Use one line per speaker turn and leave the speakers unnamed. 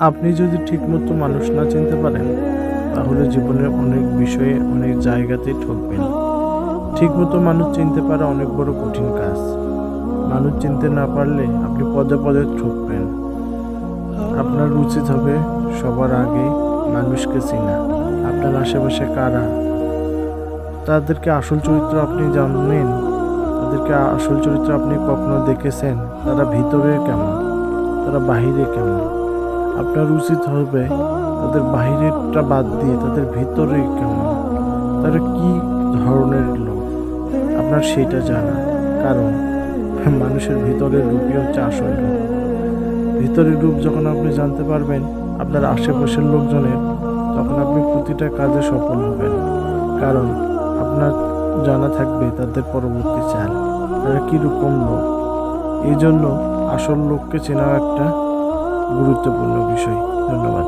আপনি যদি ঠিকমতো মানুষ না চিনতে পারেন, তাহলে জীবনের অনেক বিষয়ে অনেক জায়গাতেই ঠকবেন। ঠিকমতো মানুষ চিনতে পারা অনেক বড় কঠিন কাজ। মানুষ চিনতে না পারলে আপনি পদে পদে ঠকবেন। আপনার উচিত হবে সবার আগে মানুষকে চেনা। আপনার আশেপাশে কারা, তাদেরকে আসল চরিত্র আপনি জানেন? তাদেরকে আসল চরিত্র আপনি কখনো দেখেছেন? তারা ভিতরে কেমন, তারা বাহিরে কেমন? আপনার উচিত হবে তাদের বাহিরেরটা বাদ দিয়ে তাদের ভিতরে কেমন, তারা কি ধরনের লোক, আপনার সেটা জানা। কারণ মানুষের ভিতরের রূপই হচ্ছে আসল রূপ। ভিতরের রূপ যখন আপনি জানতে পারবেন আপনার আশেপাশের লোকজনের, তখন আপনি প্রতিটা কাজে সফল হবেন। কারণ আপনার জানা থাকবে তাদের পরবর্তী চাল, তারা কীরকম লোক। এই জন্য আসল লোককে চেনাও একটা গুরুত্বপূর্ণ বিষয়। ধন্যবাদ।